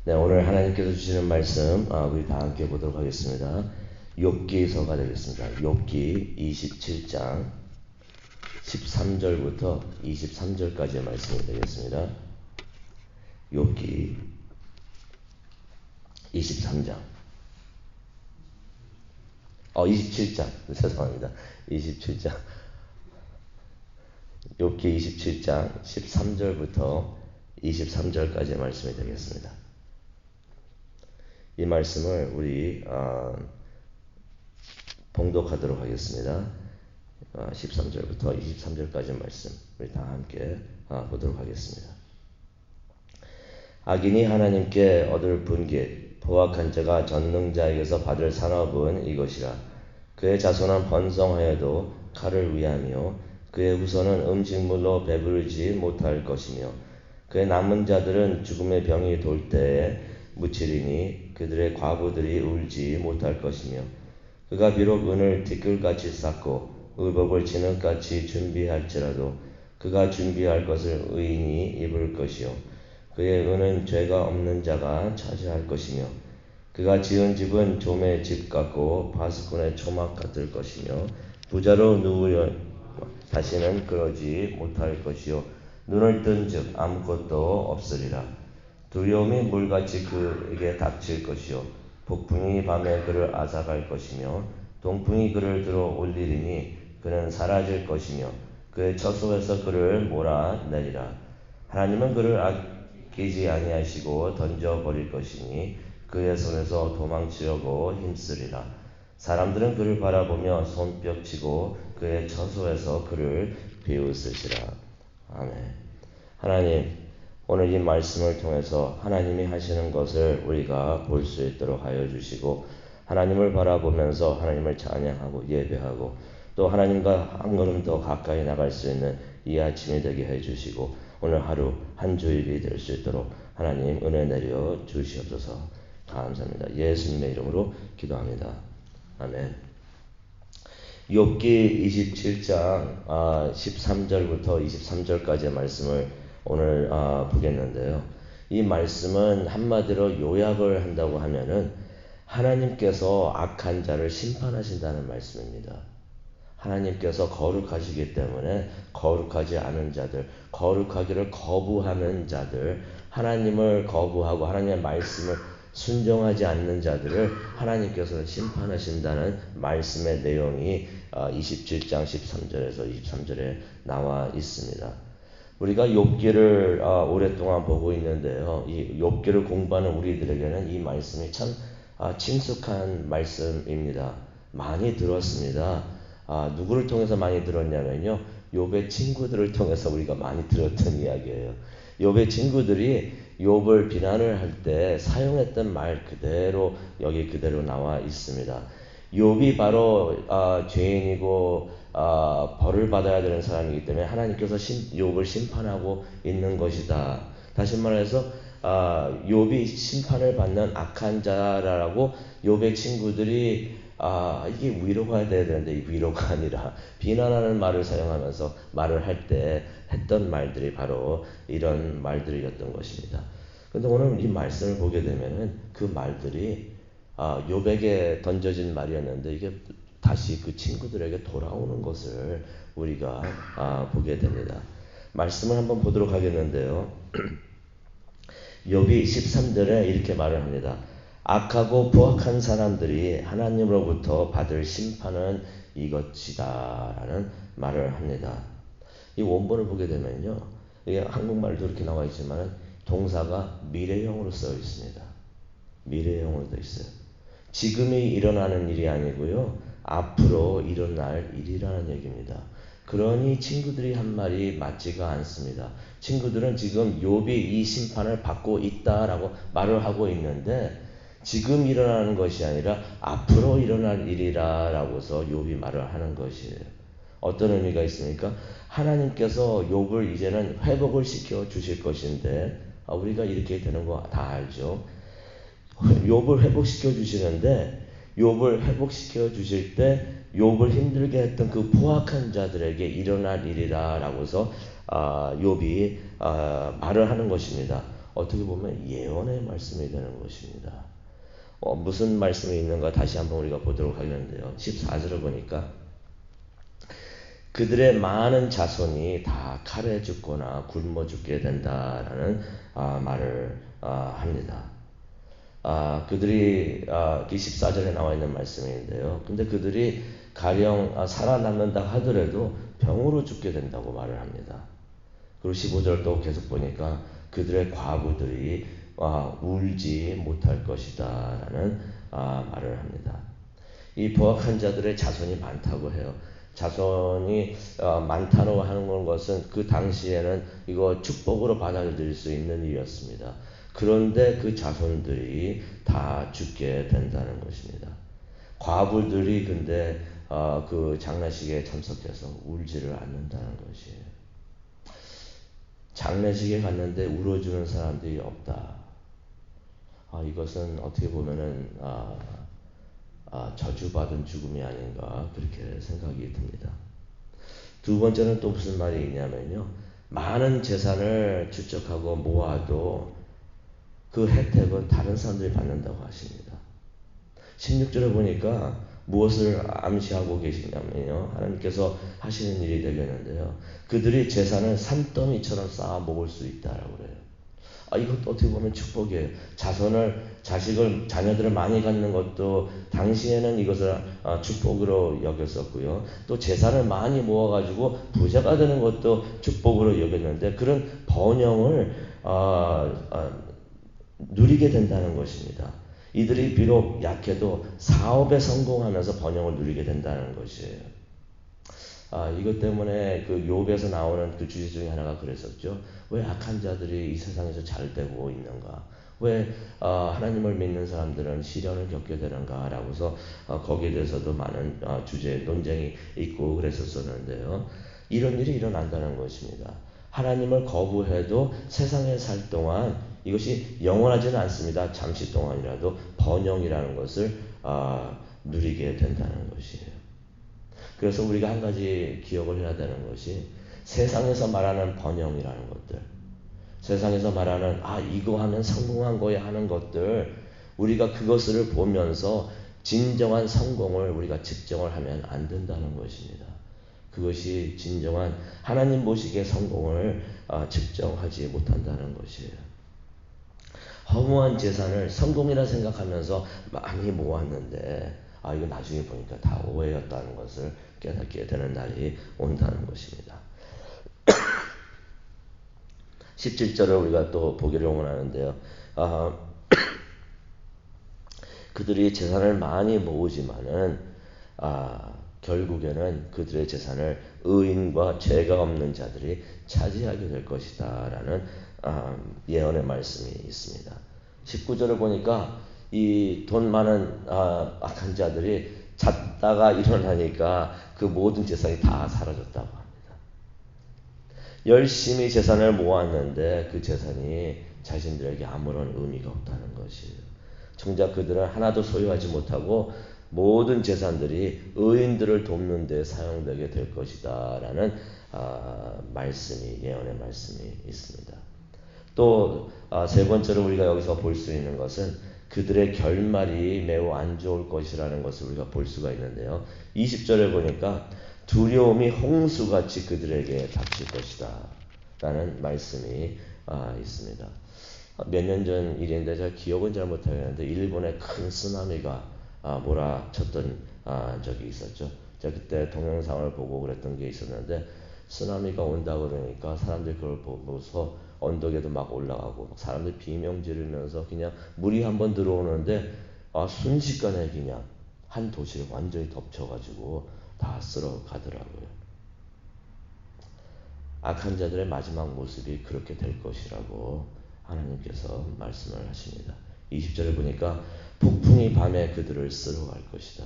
네, 오늘 하나님께서 주시는 말씀 우리 다 함께 보도록 하겠습니다. 욥기서가 되겠습니다. 욥기 27장 13절부터 23절까지의 말씀이 되겠습니다. 욥기 23장 27장 죄송합니다. 27장 욥기 27장 13절부터 23절까지의 말씀이 되겠습니다. 이 말씀을 우리 봉독하도록 하겠습니다. 13절부터 23절까지 말씀 우리 다 함께 보도록 하겠습니다. 악인이 하나님께 얻을 분깃 포악한 자가 전능자에게서 받을 산업은 이것이라. 그의 자손은 번성하여도 칼을 위하며 그의 후손은 음식물로 배부르지 못할 것이며 그의 남은 자들은 죽음의 병이 돌 때에 묻히리니 그들의 과부들이 울지 못할 것이며 그가 비록 은을 티끌같이 쌓고 의복을 진흙같이 준비할지라도 그가 준비할 것을 의인이 입을 것이요 그의 은은 죄가 없는 자가 차지할 것이며 그가 지은 집은 좀의 집 같고 파수꾼의 초막 같을 것이며 부자로 누우려 다시는 그러지 못할 것이요 눈을 뜬즉 아무것도 없으리라. 두려움이 물같이 그에게 닥칠 것이요 폭풍이 밤에 그를 앗아갈 것이며 동풍이 그를 들어 올리리니 그는 사라질 것이며 그의 처소에서 그를 몰아내리라. 하나님은 그를 아끼지 아니하시고 던져버릴 것이니 그의 손에서 도망치려고 힘쓰리라. 사람들은 그를 바라보며 손뼉치고 그의 처소에서 그를 비웃으시라. 아멘. 하나님, 오늘 이 말씀을 통해서 하나님이 하시는 것을 우리가 볼 수 있도록 하여 주시고 하나님을 바라보면서 하나님을 찬양하고 예배하고 또 하나님과 한 걸음 더 가까이 나갈 수 있는 이 아침이 되게 해 주시고 오늘 하루 한 주일이 될 수 있도록 하나님 은혜 내려 주시옵소서. 감사합니다. 예수님의 이름으로 기도합니다. 아멘. 욥기 27장 13절부터 23절까지의 말씀을 오늘 보겠는데요. 이 말씀은 한마디로 요약을 한다고 하면은 하나님께서 악한 자를 심판하신다는 말씀입니다. 하나님께서 거룩하시기 때문에 거룩하지 않은 자들, 거룩하기를 거부하는 자들, 하나님을 거부하고 하나님의 말씀을 순종하지 않는 자들을 하나님께서 심판하신다는 말씀의 내용이 27장 13절에서 23절에 나와 있습니다. 우리가 욥기를 오랫동안 보고 있는데요. 이 욥기를 공부하는 우리들에게는 이 말씀이 참 친숙한 말씀입니다. 많이 들었습니다. 누구를 통해서 많이 들었냐면요. 욥의 친구들을 통해서 우리가 많이 들었던 이야기예요. 욥의 친구들이 욥을 비난을 할 때 사용했던 말 그대로 여기 그대로 나와 있습니다. 욥이 바로 죄인이고 벌을 받아야 되는 사람이기 때문에 하나님께서 욥을 심판하고 있는 것이다. 다시 말해서 욥이 심판을 받는 악한 자라고 욥의 친구들이 이게 위로가 돼야 되는데 이 위로가 아니라 비난하는 말을 사용하면서 말을 할 때 했던 말들이 바로 이런 말들이었던 것입니다. 그런데 오늘 이 말씀을 보게 되면은 그 말들이 욥에게 던져진 말이었는데 이게 다시 그 친구들에게 돌아오는 것을 우리가 보게 됩니다. 말씀을 한번 보도록 하겠는데요. 욥이 13절에 이렇게 말을 합니다. 악하고 부악한 사람들이 하나님으로부터 받을 심판은 이것이다 라는 말을 합니다. 이 원본을 보게 되면요. 이게 한국말도 이렇게 나와 있지만 동사가 미래형으로 써 있습니다. 미래형으로 되어 있어요. 지금이 일어나는 일이 아니고요. 앞으로 일어날 일이라는 얘기입니다. 그러니 친구들이 한 말이 맞지가 않습니다. 친구들은 지금 욥이 이 심판을 받고 있다라고 말을 하고 있는데 지금 일어나는 것이 아니라 앞으로 일어날 일이라라고서 욥이 말을 하는 것이에요. 어떤 의미가 있습니까? 하나님께서 욥을 이제는 회복을 시켜 주실 것인데 우리가 이렇게 되는 거 다 알죠. 욥을 회복시켜 주시는데 욥을 회복시켜 주실 때 욥을 힘들게 했던 그 포악한 자들에게 일어날 일이라라고서 욥이 말을 하는 것입니다. 어떻게 보면 예언의 말씀이 되는 것입니다. 무슨 말씀이 있는가 다시 한번 우리가 보도록 하겠는데요. 14절을 보니까 그들의 많은 자손이 다 칼에 죽거나 굶어 죽게 된다라는 말을 합니다. 그들이 14절에 나와 있는 말씀인데요. 근데 그들이 가령 살아남는다 하더라도 병으로 죽게 된다고 말을 합니다. 그리고 15절 또 계속 보니까 그들의 과부들이 울지 못할 것이다 라는 말을 합니다. 이 부학한 자들의 자손이 많다고 해요. 자손이 많다고 하는 것은 그 당시에는 이거 축복으로 받아들일 수 있는 일이었습니다. 그런데 그 자손들이 다 죽게 된다는 것입니다. 과부들이 근데 그 장례식에 참석해서 울지를 않는다는 것이에요. 장례식에 갔는데 울어주는 사람들이 없다. 이것은 어떻게 보면은 저주받은 죽음이 아닌가 그렇게 생각이 듭니다. 두 번째는 또 무슨 말이 있냐면요. 많은 재산을 축적하고 모아도 그 혜택은 다른 사람들이 받는다고 하십니다. 16절에 보니까 무엇을 암시하고 계시냐면요. 하나님께서 하시는 일이 되겠는데요. 그들이 재산을 산더미처럼 쌓아 먹을 수 있다라고 그래요. 이것도 어떻게 보면 축복이에요. 자녀들을 많이 갖는 것도 당시에는 이것을 축복으로 여겼었고요. 또 재산을 많이 모아가지고 부자가 되는 것도 축복으로 여겼는데 그런 번영을 누리게 된다는 것입니다. 이들이 비록 약해도 사업에 성공하면서 번영을 누리게 된다는 것이에요. 이것 때문에 그 욥에서 나오는 그 주제 중에 하나가 그랬었죠. 왜 악한 자들이 이 세상에서 잘 되고 있는가? 왜 하나님을 믿는 사람들은 시련을 겪게 되는가? 라고서 거기에 대해서도 많은 주제 논쟁이 있고 그랬었었는데요. 이런 일이 일어난다는 것입니다. 하나님을 거부해도 세상에 살 동안 이것이 영원하지는 않습니다. 잠시 동안이라도 번영이라는 것을 누리게 된다는 것이에요. 그래서 우리가 한 가지 기억을 해야 되는 것이 세상에서 말하는 번영이라는 것들, 세상에서 말하는 이거 하면 성공한 거야 하는 것들, 우리가 그것을 보면서 진정한 성공을 우리가 측정을 하면 안 된다는 것입니다. 그것이 진정한 하나님 보시기에 성공을 측정하지 못한다는 것이에요. 허무한 재산을 성공이라 생각하면서 많이 모았는데 이거 나중에 보니까 다 오해였다는 것을 깨닫게 되는 날이 온다는 것입니다. 17절을 우리가 또 보기를 원하는데요. 그들이 재산을 많이 모으지만은 결국에는 그들의 재산을 의인과 죄가 없는 자들이 차지하게 될 것이다 라는 예언의 말씀이 있습니다. 19절을 보니까 이 돈 많은 악한 자들이 잤다가 일어나니까 그 모든 재산이 다 사라졌다고 합니다. 열심히 재산을 모았는데 그 재산이 자신들에게 아무런 의미가 없다는 것이에요. 정작 그들은 하나도 소유하지 못하고 모든 재산들이 의인들을 돕는 데 사용되게 될 것이다 라는 예언의 말씀이 있습니다. 또 세 번째로 우리가 여기서 볼 수 있는 것은 그들의 결말이 매우 안 좋을 것이라는 것을 우리가 볼 수가 있는데요. 20절에 보니까 두려움이 홍수같이 그들에게 닥칠 것이다 라는 말씀이 있습니다. 몇 년 전 일인데 제가 기억은 잘 못하겠는데 일본에 큰 쓰나미가 몰아쳤던 적이 있었죠. 제가 그때 동영상을 보고 그랬던 게 있었는데 쓰나미가 온다 그러니까 사람들이 그걸 보고서 언덕에도 막 올라가고 사람들이 비명 지르면서 그냥 물이 한번 들어오는데 순식간에 그냥 한 도시를 완전히 덮쳐가지고 다 쓸어 가더라고요. 악한 자들의 마지막 모습이 그렇게 될 것이라고 하나님께서 말씀을 하십니다. 20절에 보니까 폭풍이 밤에 그들을 쓸어갈 것이다.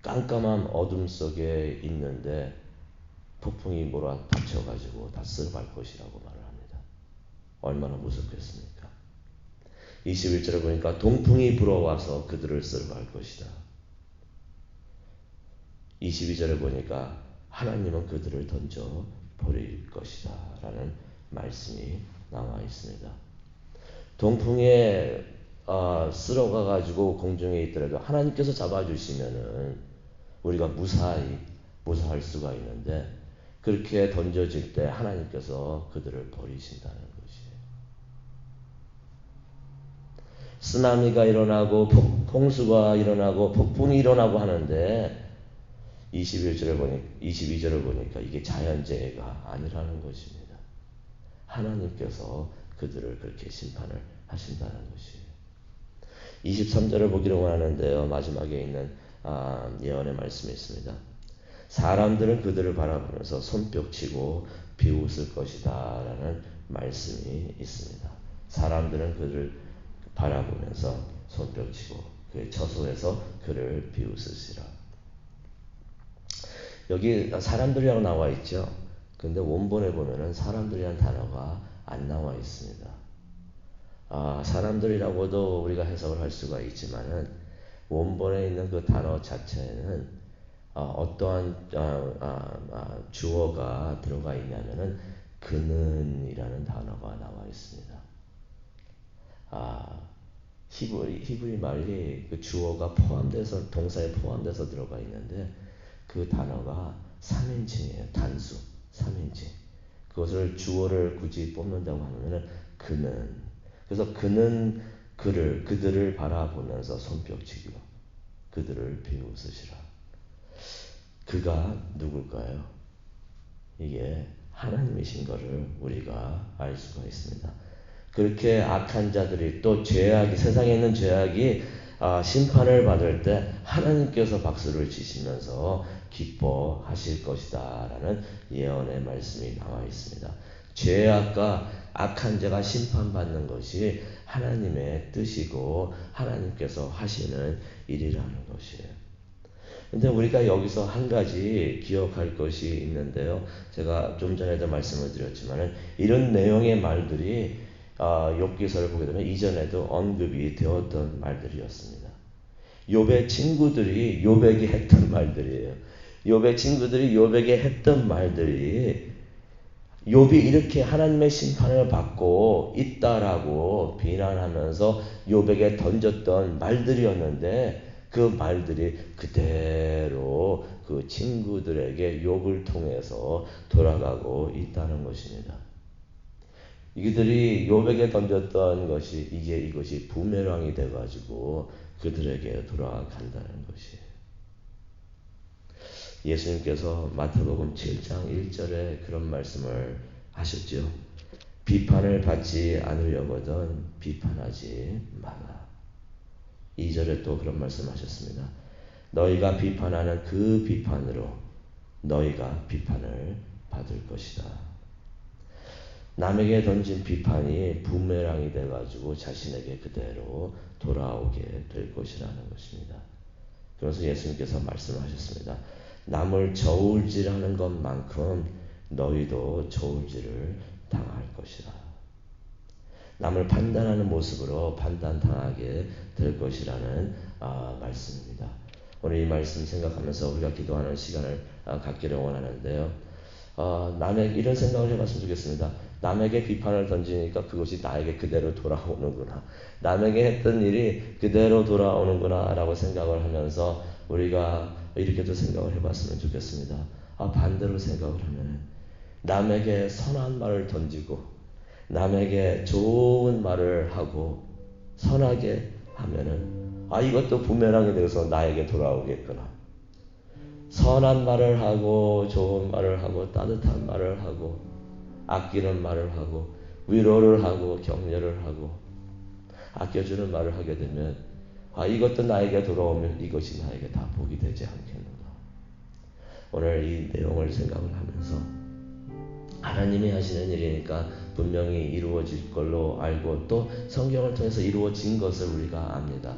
깜깜한 어둠 속에 있는데 폭풍이 몰아닥쳐가지고 다 쓸어갈 것이라고 말을 합니다. 얼마나 무섭겠습니까? 21절에 보니까 동풍이 불어와서 그들을 쓸어갈 것이다. 22절에 보니까 하나님은 그들을 던져 버릴 것이다 라는 말씀이 나와 있습니다. 동풍에 쓸어가 가지고 공중에 있더라도 하나님께서 잡아주시면은 우리가 무사할 수가 있는데, 그렇게 던져질 때 하나님께서 그들을 버리신다는 것이에요. 쓰나미가 일어나고 홍수가 일어나고 폭풍이 일어나고 하는데 22절을 보니까 이게 자연재해가 아니라는 것입니다. 하나님께서 그들을 그렇게 심판을 하신다는 것이에요. 23절을 보기를 원하는데요. 마지막에 있는 예언의 말씀이 있습니다. 사람들은 그들을 바라보면서 손뼉치고 비웃을 것이다 라는 말씀이 있습니다. 사람들은 그를 바라보면서 손뼉치고 그의 처소에서 그를 비웃으시라. 여기 사람들이라고 나와 있죠. 근데 원본에 보면은 사람들이라는 단어가 안 나와 있습니다. 사람들이라고도 우리가 해석을 할 수가 있지만은 원본에 있는 그 단어 자체는 어떠한 주어가 들어가 있냐면은 그는이라는 단어가 나와 있습니다. 히브리 말이 그 주어가 포함돼서 동사에 포함돼서 들어가 있는데 그 단어가 3인칭이에요. 단수 3인칭. 그것을 주어를 굳이 뽑는다고 하면은 그는. 그래서 그는 그들을 바라보면서 손뼉치기로 그들을 비웃으시라. 그가 누굴까요? 이게 하나님이신 것을 우리가 알 수가 있습니다. 그렇게 악한 자들이 또 세상에 있는 죄악이 심판을 받을 때 하나님께서 박수를 치시면서 기뻐하실 것이다 라는 예언의 말씀이 나와 있습니다. 죄악과 악한 자가 심판받는 것이 하나님의 뜻이고 하나님께서 하시는 일이라는 것이에요. 근데 우리가 여기서 한 가지 기억할 것이 있는데요. 제가 좀 전에도 말씀을 드렸지만은 이런 내용의 말들이 욥기서를 보게 되면 이전에도 언급이 되었던 말들이었습니다. 욥의 친구들이 욥에게 했던 말들이에요. 욥의 친구들이 욥에게 했던 말들이 욥이 이렇게 하나님의 심판을 받고 있다라고 비난하면서 욥에게 던졌던 말들이었는데 그 말들이 그대로 그 친구들에게 욥을 통해서 돌아가고 있다는 것입니다. 이들이 욥에게 던졌던 것이 이것이 부메랑이 돼가지고 그들에게 돌아간다는 것이에요. 예수님께서 마태복음 7장 1절에 그런 말씀을 하셨죠. 비판을 받지 않으려거든 비판하지 마라. 2절에 또 그런 말씀하셨습니다. 너희가 비판하는 그 비판으로 너희가 비판을 받을 것이다. 남에게 던진 비판이 부메랑이 돼가지고 자신에게 그대로 돌아오게 될 것이라는 것입니다. 그래서 예수님께서 말씀하셨습니다. 남을 저울질하는 것만큼 너희도 저울질을 당할 것이라. 남을 판단하는 모습으로 판단당하게 될 것이라는 말씀입니다. 오늘 이 말씀 생각하면서 우리가 기도하는 시간을 갖기를 원하는데요. 남에게 이런 생각을 해봤으면 좋겠습니다. 남에게 비판을 던지니까 그것이 나에게 그대로 돌아오는구나. 남에게 했던 일이 그대로 돌아오는구나 라고 생각을 하면서 우리가 이렇게도 생각을 해봤으면 좋겠습니다. 반대로 생각을 하면 남에게 선한 말을 던지고 남에게 좋은 말을 하고 선하게 하면은 이것도 부메랑이 되어서 나에게 돌아오겠구나. 선한 말을 하고 좋은 말을 하고 따뜻한 말을 하고 아끼는 말을 하고 위로를 하고 격려를 하고 아껴주는 말을 하게 되면 이것도 나에게 돌아오면 이것이 나에게 다 복이 되지 않겠는가. 오늘 이 내용을 생각을 하면서 하나님이 하시는 일이니까 분명히 이루어질 걸로 알고 또 성경을 통해서 이루어진 것을 우리가 압니다.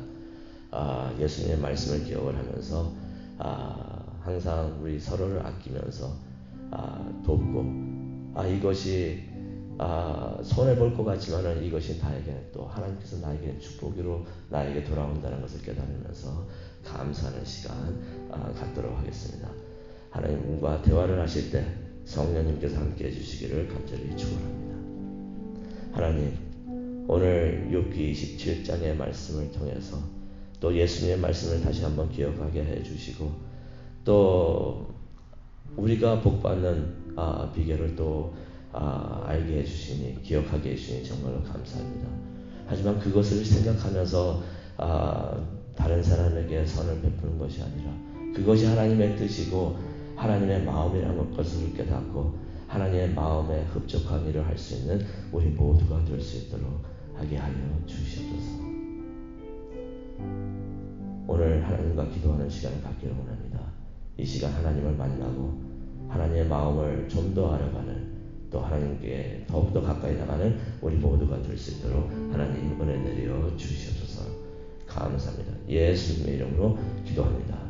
예수님의 말씀을 기억을 하면서 항상 우리 서로를 아끼면서 돕고 이것이 손해볼 것 같지만은 이것이 나에게 또 하나님께서 나에게 축복으로 나에게 돌아온다는 것을 깨달으면서 감사하는 시간 갖도록 하겠습니다. 하나님과 대화를 하실 때 성령님께서 함께 해주시기를 간절히 축원합니다. 하나님, 오늘 욥기 27장의 말씀을 통해서 또 예수님의 말씀을 다시 한번 기억하게 해주시고, 또 우리가 복받는 비결을 또 알게 해주시니, 기억하게 해주시니 정말로 감사합니다. 하지만 그것을 생각하면서 다른 사람에게 선을 베푸는 것이 아니라, 그것이 하나님의 뜻이고 하나님의 마음이라는 것을 깨닫고 하나님의 마음에 흡족한 일을 할 수 있는 우리 모두가 될 수 있도록 하게 하여 주시옵소서. 오늘 하나님과 기도하는 시간을 갖기를 원합니다. 이 시간 하나님을 만나고 하나님의 마음을 좀 더 알아가는, 또 하나님께 더욱더 가까이 나가는 우리 모두가 될 수 있도록 하나님 은혜 내려 주시옵소서. 감사합니다. 예수님의 이름으로 기도합니다.